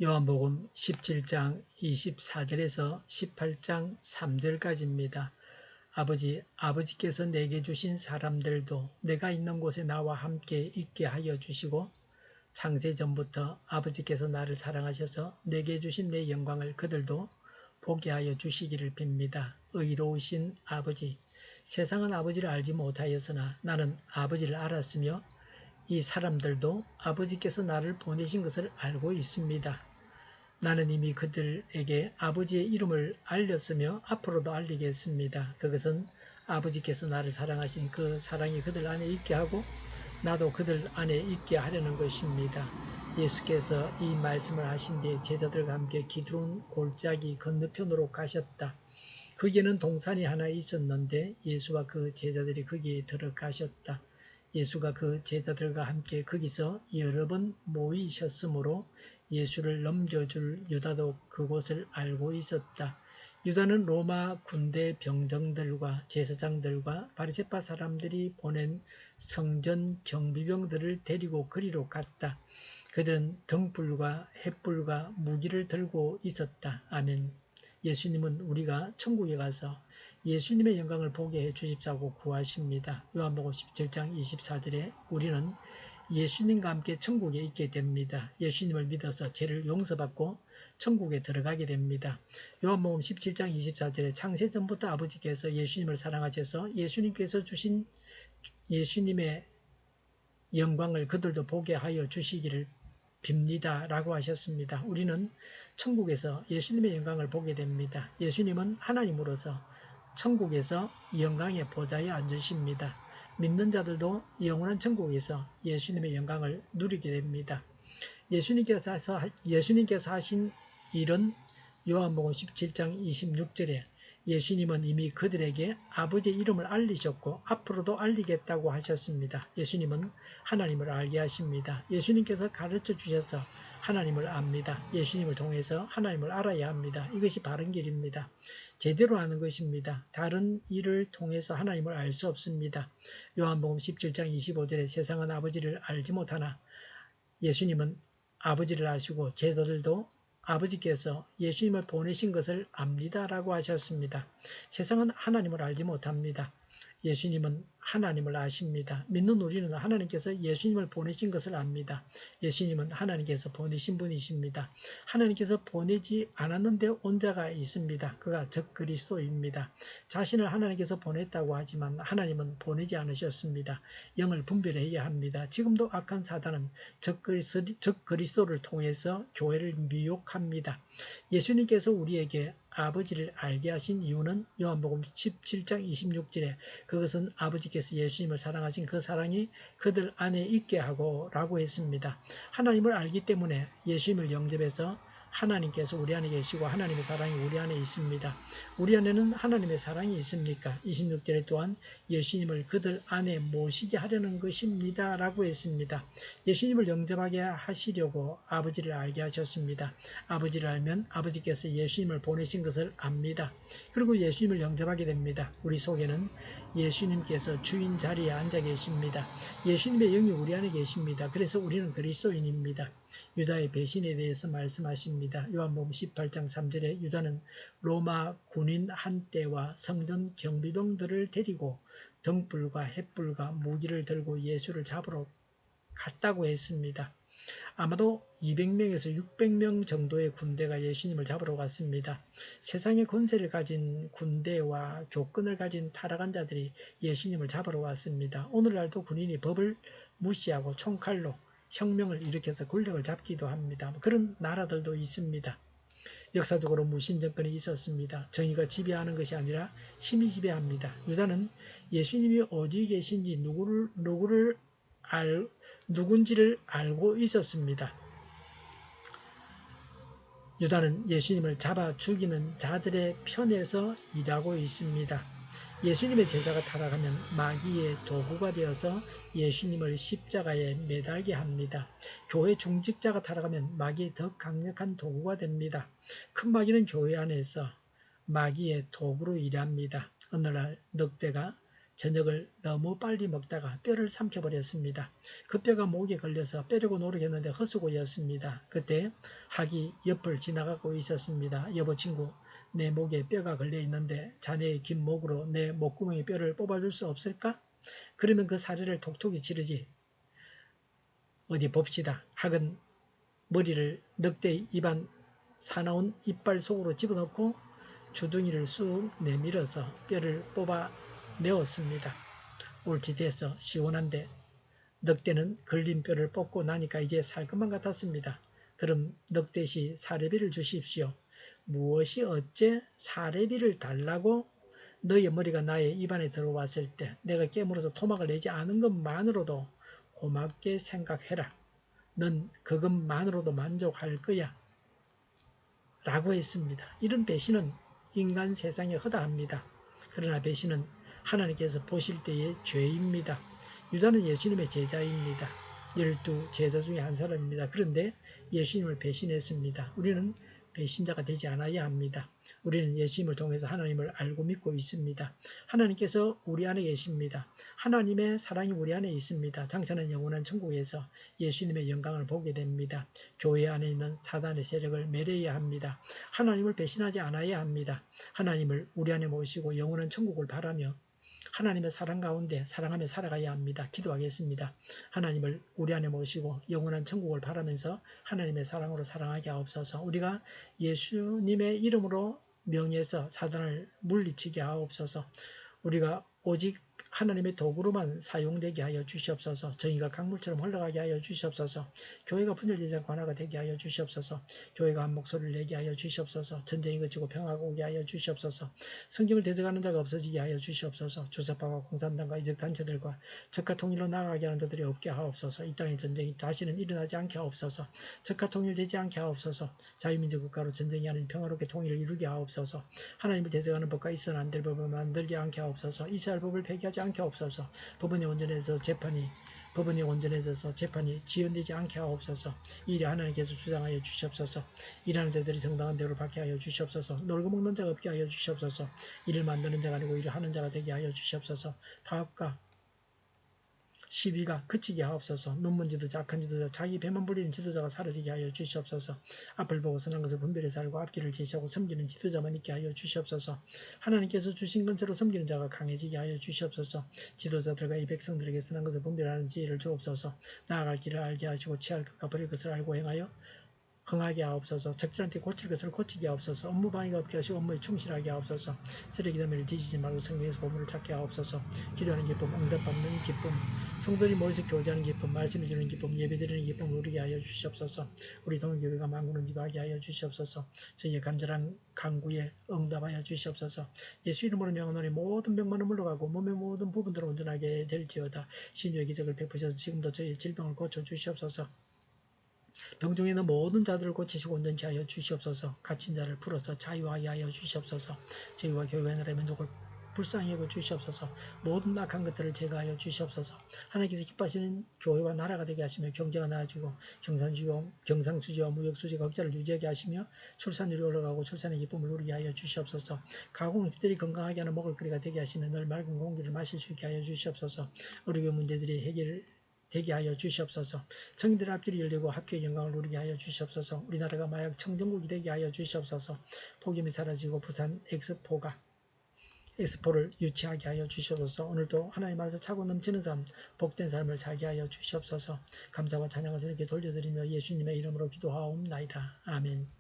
요한복음 17장 24절에서 18장 3절까지입니다. 아버지께서 내게 주신 사람들도 내가 있는 곳에 나와 함께 있게 하여 주시고 창세전부터 아버지께서 나를 사랑하셔서 내게 주신 내 영광을 그들도 보게 하여 주시기를 빕니다. 의로우신 아버지, 세상은 아버지를 알지 못하였으나 나는 아버지를 알았으며 이 사람들도 아버지께서 나를 보내신 것을 알고 있습니다. 나는 이미 그들에게 아버지의 이름을 알렸으며 앞으로도 알리겠습니다. 그것은 아버지께서 나를 사랑하신 그 사랑이 그들 안에 있게 하고 나도 그들 안에 있게 하려는 것입니다. 예수께서 이 말씀을 하신 뒤에 제자들과 함께 기드론 골짜기 건너편으로 가셨다. 거기에는 동산이 하나 있었는데 예수와 그 제자들이 거기에 들어가셨다. 예수가 그 제자들과 함께 거기서 여러 번 모이셨으므로 예수를 넘겨줄 유다도 그곳을 알고 있었다. 유다는 로마 군대 병정들과 제사장들과 바리새파 사람들이 보낸 성전 경비병들을 데리고 거리로 갔다. 그들은 등불과 횃불과 무기를 들고 있었다. 아멘. 예수님은 우리가 천국에 가서 예수님의 영광을 보게 해 주십사고 구하십니다. 요한복음 17장 24절에 우리는 예수님과 함께 천국에 있게 됩니다. 예수님을 믿어서 죄를 용서받고 천국에 들어가게 됩니다. 요한복음 17장 24절에 창세전부터 아버지께서 예수님을 사랑하셔서 예수님께서 주신 예수님의 영광을 그들도 보게 하여 주시기를 빕니다. 라고 하셨습니다. 우리는 천국에서 예수님의 영광을 보게 됩니다. 예수님은 하나님으로서 천국에서 영광의 보좌에 앉으십니다. 믿는 자들도 영원한 천국에서 예수님의 영광을 누리게 됩니다. 예수님께서 하신 일은 요한복음 17장 26절에 예수님은 이미 그들에게 아버지의 이름을 알리셨고 앞으로도 알리겠다고 하셨습니다. 예수님은 하나님을 알게 하십니다. 예수님께서 가르쳐 주셔서 하나님을 압니다. 예수님을 통해서 하나님을 알아야 합니다. 이것이 바른 길입니다. 제대로 아는 것입니다. 다른 일을 통해서 하나님을 알 수 없습니다. 요한복음 17장 25절에 세상은 아버지를 알지 못하나 예수님은 아버지를 아시고 제자들도 아버지께서 예수님을 보내신 것을 압니다라고 하셨습니다. 세상은 하나님을 알지 못합니다. 예수님은 하나님을 아십니다. 믿는 우리는 하나님께서 예수님을 보내신 것을 압니다. 예수님은 하나님께서 보내신 분이십니다. 하나님께서 보내지 않았는데 온 자가 있습니다. 그가 적그리스도입니다. 자신을 하나님께서 보냈다고 하지만 하나님은 보내지 않으셨습니다. 영을 분별해야 합니다. 지금도 악한 사단은 적그리스도를 통해서 교회를 미혹합니다. 예수님께서 우리에게 아버지를 알게 하신 이유는 요한복음 17장 26절에 그것은 아버지께서 예수님을 사랑하신 그 사랑이 그들 안에 있게 하고 라고 했습니다. 하나님을 알기 때문에 예수님을 영접해서 하나님께서 우리 안에 계시고 하나님의 사랑이 우리 안에 있습니다. 우리 안에는 하나님의 사랑이 있습니까? 26절에 또한 예수님을 그들 안에 모시게 하려는 것입니다. 라고 했습니다. 예수님을 영접하게 하시려고 아버지를 알게 하셨습니다. 아버지를 알면 아버지께서 예수님을 보내신 것을 압니다. 그리고 예수님을 영접하게 됩니다. 우리 속에는 예수님께서 주인 자리에 앉아 계십니다. 예수님의 영이 우리 안에 계십니다. 그래서 우리는 그리스도인입니다. 유다의 배신에 대해서 말씀하십니다. 요한복음 18장 3절에 유다는 로마 군인 한때와 성전 경비병들을 데리고 등불과 횃불과 무기를 들고 예수를 잡으러 갔다고 했습니다. 아마도 200명에서 600명 정도의 군대가 예수님을 잡으러 갔습니다. 세상의 권세를 가진 군대와 교권을 가진 타락한 자들이 예수님을 잡으러 왔습니다. 오늘날도 군인이 법을 무시하고 총칼로 혁명을 일으켜서 권력을 잡기도 합니다. 그런 나라들도 있습니다. 역사적으로 무신 정권이 있었습니다. 정의가 지배하는 것이 아니라 힘이 지배합니다. 유다는 예수님이 어디 계신지 누군지를 알고 있었습니다. 유다는 예수님을 잡아 죽이는 자들의 편에서 일하고 있습니다. 예수님의 제자가 타락하면 마귀의 도구가 되어서 예수님을 십자가에 매달게 합니다. 교회 중직자가 타락하면 마귀의 더 강력한 도구가 됩니다. 큰 마귀는 교회 안에서 마귀의 도구로 일합니다. 어느 날 늑대가 저녁을 너무 빨리 먹다가 뼈를 삼켜버렸습니다. 그 뼈가 목에 걸려서 빼려고 노력했는데 헛수고였습니다. 그때 학이 옆을 지나가고 있었습니다. 여보 친구, 내 목에 뼈가 걸려 있는데 자네의 긴 목으로 내 목구멍에 뼈를 뽑아줄 수 없을까? 그러면 그 사례를 톡톡히 지르지. 어디 봅시다. 학은 머리를 늑대의 입안 사나운 이빨 속으로 집어넣고 주둥이를 쑥 내밀어서 뼈를 뽑아내었습니다. 옳지 됐어. 시원한데 늑대는 걸린 뼈를 뽑고 나니까 이제 살 것만 같았습니다. 그럼 늑대씨 사례비를 주십시오. 무엇이 어째 사례비를 달라고? 너의 머리가 나의 입안에 들어왔을 때 내가 깨물어서 토막을 내지 않은 것만으로도 고맙게 생각해라. 넌 그것만으로도 만족할 거야. 라고 했습니다. 이런 배신은 인간 세상에 허다합니다. 그러나 배신은 하나님께서 보실 때의 죄입니다. 유다는 예수님의 제자입니다. 12 제자 중에 한 사람입니다. 그런데 예수님을 배신했습니다. 우리는 배신자가 되지 않아야 합니다. 우리는 예수님을 통해서 하나님을 알고 믿고 있습니다. 하나님께서 우리 안에 계십니다. 하나님의 사랑이 우리 안에 있습니다. 장차는 영원한 천국에서 예수님의 영광을 보게 됩니다. 교회 안에 있는 사단의 세력을 멸해야 합니다. 하나님을 배신하지 않아야 합니다. 하나님을 우리 안에 모시고 영원한 천국을 바라며 하나님의 사랑 가운데 사랑하며 살아가야 합니다. 기도하겠습니다. 하나님을 우리 안에 모시고 영원한 천국을 바라면서 하나님의 사랑으로 사랑하게 하옵소서. 우리가 예수님의 이름으로 명예해서 사단을 물리치게 하옵소서. 우리가 오직 하나님의 도구로만 사용되게 하여 주시옵소서. 정의가 강물처럼 흘러가게 하여 주시옵소서. 교회가 분열되지 않고 하나가 되게 하여 주시옵소서. 교회가 한 목소리를 내게 하여 주시옵소서. 전쟁이 그치고 평화가 오게 하여 주시옵소서. 성경을 대적하는 자가 없어지게 하여 주시옵소서. 주사파와 공산당과 이적 단체들과 적과 통일로 나아가게 하는 자들이 없게 하옵소서. 이 땅의 전쟁이 다시는 일어나지 않게 하옵소서. 적과 통일되지 않게 하옵소서. 자유민주 국가로 전쟁이 아닌 평화롭게 통일을 이루게 하옵소서. 하나님을 대적하는 법과 있어는 안 될 법을 만들지 않게 하옵소서. 이스라엘 법을 폐기하지 않게 하옵소서. 법원이 온전해져서 재판이 지연되지 않게 하옵소서. 이 일에 하나님께서 주장하여 주시옵소서. 일하는 자들이 정당한 대우를 받게 하여 주시옵소서. 놀고 먹는 자가 없게 하여 주시옵소서. 일을 만드는 자가 아니고 일을 하는 자가 되게 하여 주시옵소서. 파업과 시비가 그치게 하옵소서. 논문 지도자, 악한 지도자, 자기 배만 불리는 지도자가 사라지게 하여 주시옵소서. 앞을 보고 선한 것을 분별해서 알고 앞길을 제시하고 섬기는 지도자만 있게 하여 주시옵소서. 하나님께서 주신 건처로 섬기는 자가 강해지게 하여 주시옵소서. 지도자들과 이 백성들에게 선한 것을 분별하는 지혜를 주옵소서. 나아갈 길을 알게 하시고 취할 것과 버릴 것을 알고 행하여 흥하게 하옵소서. 적절한 때 고칠 것을 고치게 하옵소서. 업무 방해가 없게 하시고 업무에 충실하게 하옵소서. 쓰레기 더미를 뒤지지 말고 성경에서 보물을 찾게 하옵소서. 기도하는 기쁨, 응답받는 기쁨, 성도들이 모여서 교제하는 기쁨, 말씀을 주는 기쁨, 예배드리는 기쁨을 누리게 하여 주시옵소서. 우리 동교회가 만군을 기도하게 하여 주시옵소서. 저희의 간절한 간구에 응답하여 주시옵소서. 예수 이름으로 명하노니 모든 병만은 물러가고 몸의 모든 부분들을 온전하게 될지어다. 신유의 기적을 베푸셔서 지금도 저희의 질병을 고쳐 주시옵소서. 병중에 있는 모든 자들을 고치시고 온전케 하여 주시옵소서. 갇힌 자를 풀어서 자유하게 하여 주시옵소서. 저희와 교회 나라의 민족을 불쌍히 여겨 주시옵소서. 모든 악한 것들을 제거하여 주시옵소서. 하나님께서 기뻐하시는 교회와 나라가 되게 하시며 경제가 나아지고 경상수지와 무역수지가 흑자를 유지하게 하시며 출산율이 올라가고 출산의 기쁨을 누리게 하여 주시옵소서. 가공업들이 건강하게 하는 먹을거리가 되게 하시며 늘 맑은 공기를 마실 수 있게 하여 주시옵소서. 의료계 문제들이 되게 하여 주시옵소서. 청인들 앞길이 열리고 학교의 영광을 누리게 하여 주시옵소서. 우리나라가 마약 청정국이 되게 하여 주시옵소서. 폭염이 사라지고 부산 엑스포를 유치하게 하여 주시옵소서. 오늘도 하나님 안에서 차고 넘치는 삶, 복된 삶을 살게 하여 주시옵소서. 감사와 찬양을 주님께 돌려드리며 예수님의 이름으로 기도하옵나이다. 아멘.